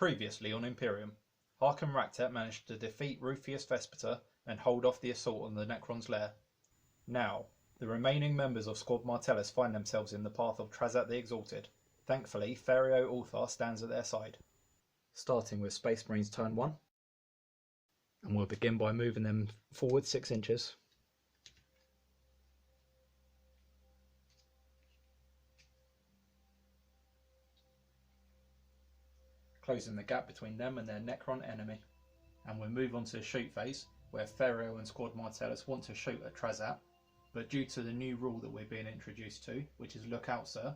Previously on Imperium, Hark and Raktet managed to defeat Rufius Vespiter and hold off the assault on the Necrons' lair. Now, the remaining members of Squad Martellus find themselves in the path of Trazat the Exalted. Thankfully, Ferio Ulthar stands at their side. Starting with Space Marines turn 1. And we'll begin by moving them forward 6 inches. Closing the gap between them and their Necron enemy. And we'll move on to the shoot phase, where Ferio and Squad Martellus want to shoot at Trazat, but due to the new rule that we're being introduced to, which is look out sir,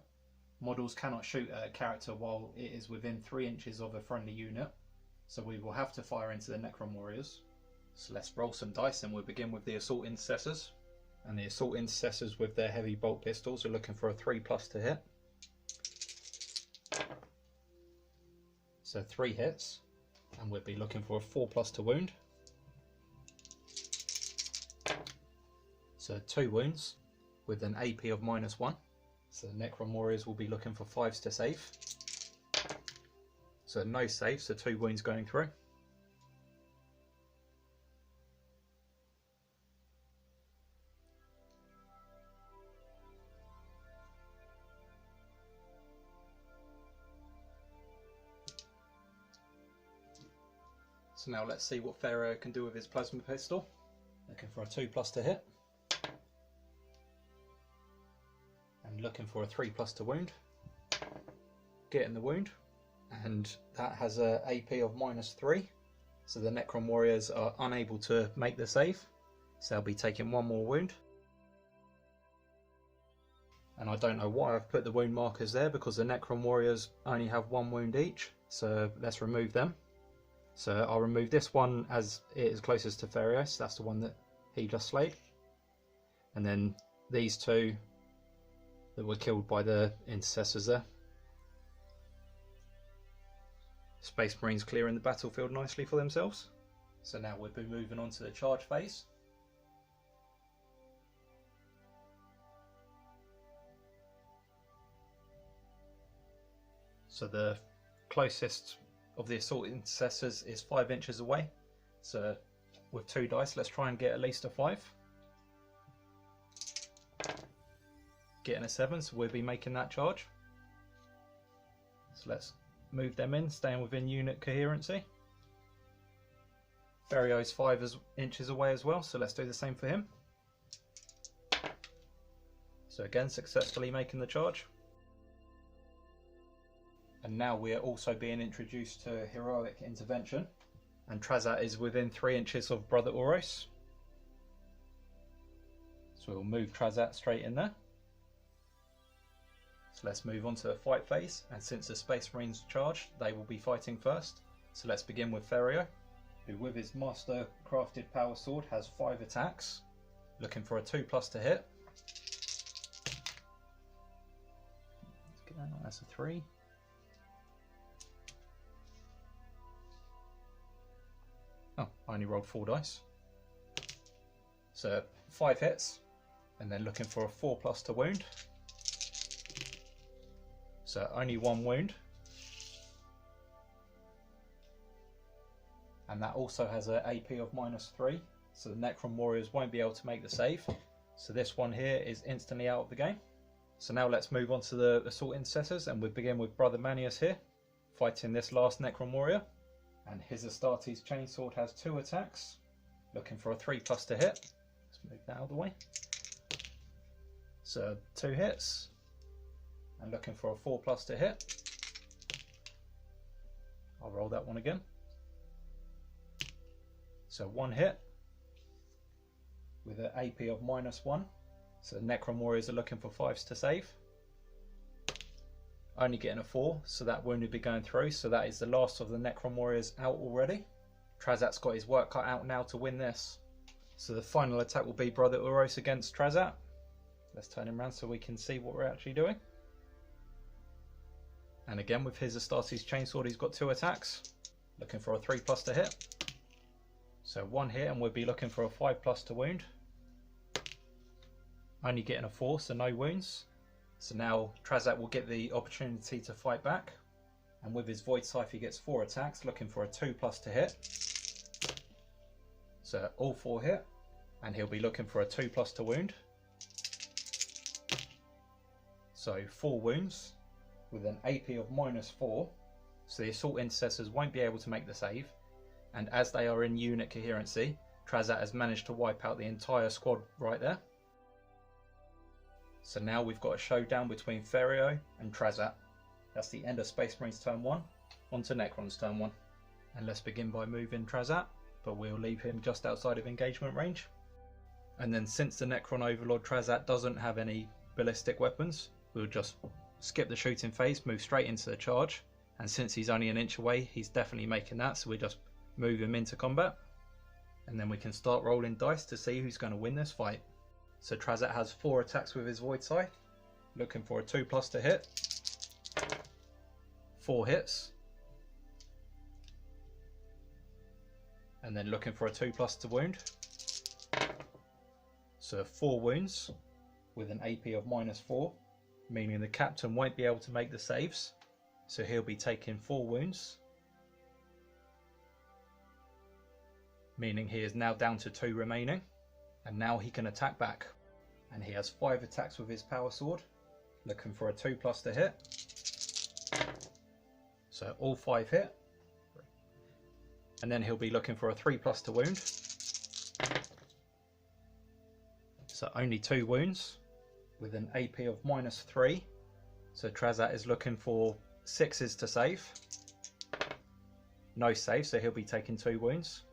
models cannot shoot at a character while it is within 3 inches of a friendly unit, so we will have to fire into the Necron warriors. So let's roll some dice and we'll begin with the Assault Intercessors. And the Assault Intercessors with their heavy bolt pistols are looking for a 3+ to hit. So 3 hits, and we'll be looking for a 4+ to wound. So 2 wounds with an AP of -1. So the Necron warriors will be looking for 5s to save. So no save, so 2 wounds going through. So now let's see what Ferio can do with his plasma pistol. Looking for a 2+ to hit. And looking for a 3+ to wound. Getting the wound. And that has a AP of -3. So the Necron warriors are unable to make the save. So they'll be taking 1 more wound. And I don't know why I've put the wound markers there, because the Necron warriors only have 1 wound each. So let's remove them. So I'll remove this one as it is closest to Ferio, so that's the one that he just slayed. And then these 2 that were killed by the intercessors there. Space Marines clearing the battlefield nicely for themselves. So now we'll be moving on to the charge phase. So the closest of the Assault Intercessors is 5 inches away. So with 2 dice, let's try and get at least a 5. Getting a 7, so we'll be making that charge. So let's move them in, staying within unit coherency. Ferio's 5 inches away as well, so let's do the same for him. So again, successfully making the charge. And now we are also being introduced to Heroic Intervention, and Trazat is within 3 inches of Brother Oros. So we'll move Trazat straight in there. So let's move on to the fight phase, and since the Space Marines charge, they will be fighting first. So let's begin with Ferio, who with his master crafted power sword has 5 attacks, looking for a 2+ to hit. Let's get that, that's a 3. Oh, I only rolled 4 dice. So 5 hits, and then looking for a 4+ to wound. So only 1 wound. And that also has an AP of -3, so the Necron warriors won't be able to make the save. So this one here is instantly out of the game. So now let's move on to the Assault Intercessors, and we begin with Brother Manius here, fighting this last Necron warrior. And his Astartes chainsword has 2 attacks, looking for a 3+ to hit. Let's move that out of the way. So 2 hits, and looking for a 4+ to hit. I'll roll that one again. So 1 hit, with an AP of -1. So the Necron warriors are looking for 5s to save. Only getting a 4, so that wound will be going through. So that is the last of the Necron warriors out already. Trazat's got his work cut out now to win this. So the final attack will be Brother Oros against Trazat. Let's turn him around so we can see what we're actually doing. And again, with his Astartes chainsword, he's got 2 attacks, looking for a 3+ to hit. So 1 hit, and we'll be looking for a 5+ to wound. Only getting a 4, so no wounds. So now Trazat will get the opportunity to fight back, and with his Void Scythe he gets 4 attacks, looking for a 2+ to hit. So all 4 hit, and he'll be looking for a 2+ to wound. So 4 wounds with an AP of -4. So the Assault Intercessors won't be able to make the save, and as they are in unit coherency, Trazat has managed to wipe out the entire squad right there. So now we've got a showdown between Ferio and Trazat. That's the end of Space Marines turn 1, on to Necrons turn 1. And let's begin by moving Trazat, but we'll leave him just outside of engagement range. And then since the Necron Overlord Trazat doesn't have any ballistic weapons, we'll just skip the shooting phase, move straight into the charge. And since he's only an inch away, he's definitely making that, so we just move him into combat. And then we can start rolling dice to see who's going to win this fight. So Trazat has 4 attacks with his Void Scythe, looking for a 2+ to hit. 4 hits. And then looking for a 2+ to wound. So 4 wounds with an AP of -4, meaning the captain won't be able to make the saves. So he'll be taking 4 wounds, meaning he is now down to 2 remaining, and now he can attack back. And he has 5 attacks with his power sword, looking for a 2+ to hit. So all 5 hit, and then he'll be looking for a 3+ to wound. So only 2 wounds with an AP of -3. So Trazat is looking for 6s to save. No save, so he'll be taking 2 wounds,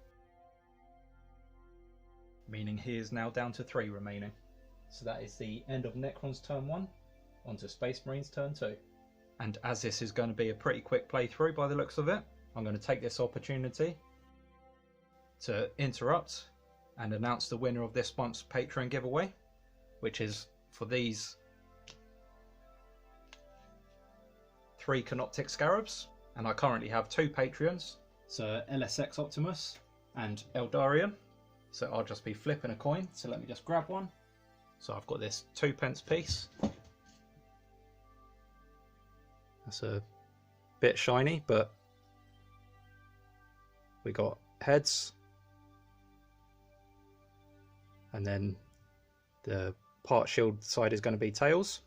meaning he is now down to 3 remaining. So that is the end of Necrons turn 1, onto Space Marines turn 2. And as this is going to be a pretty quick playthrough by the looks of it, I'm going to take this opportunity to interrupt and announce the winner of this month's Patreon giveaway, which is for these 3 Canoptic Scarabs. And I currently have 2 Patreons, so LSX Optimus and Eldarian. So I'll just be flipping a coin, so let me just grab one. So I've got this 2p piece. That's a bit shiny, but we got heads, and then the part shield side is going to be tails.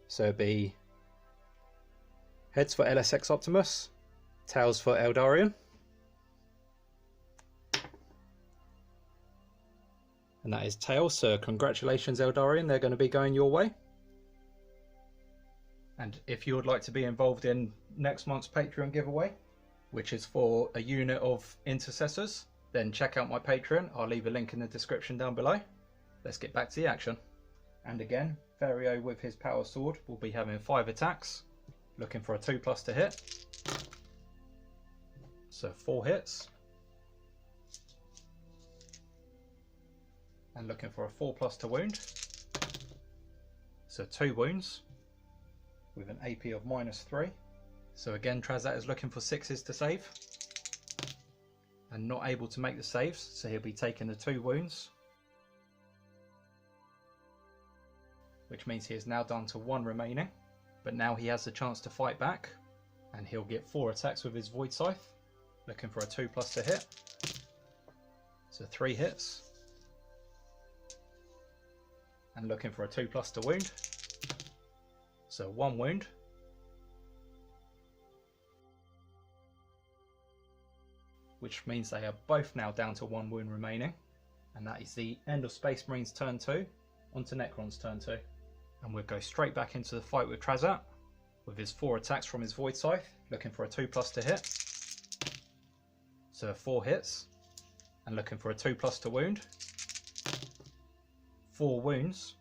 So it'll be heads for LSX Optimus, tails for Eldarian. And that is tails, so congratulations Eldarian, they're going to be going your way. And if you would like to be involved in next month's Patreon giveaway, which is for a unit of intercessors, then check out my Patreon. I'll leave a link in the description down below. Let's get back to the action. And again, Ferio with his power sword will be having 5 attacks, looking for a 2+ to hit. So 4 hits. And looking for a 4+ to wound. So 2 wounds with an AP of -3. So again, Trazat is looking for 6s to save and not able to make the saves, so he'll be taking the 2 wounds, which means he is now down to 1 remaining. But now he has the chance to fight back, and he'll get 4 attacks with his Void Scythe, looking for a 2+ to hit. So 3 hits, and looking for a 2+ to wound. So 1 wound. Which means they are both now down to 1 wound remaining. And that is the end of Space Marines turn 2, onto Necrons turn 2. And we'll go straight back into the fight with Trazat, with his 4 attacks from his Void Scythe, looking for a 2+ to hit. So 4 hits, and looking for a 2+ to wound. 4 wounds,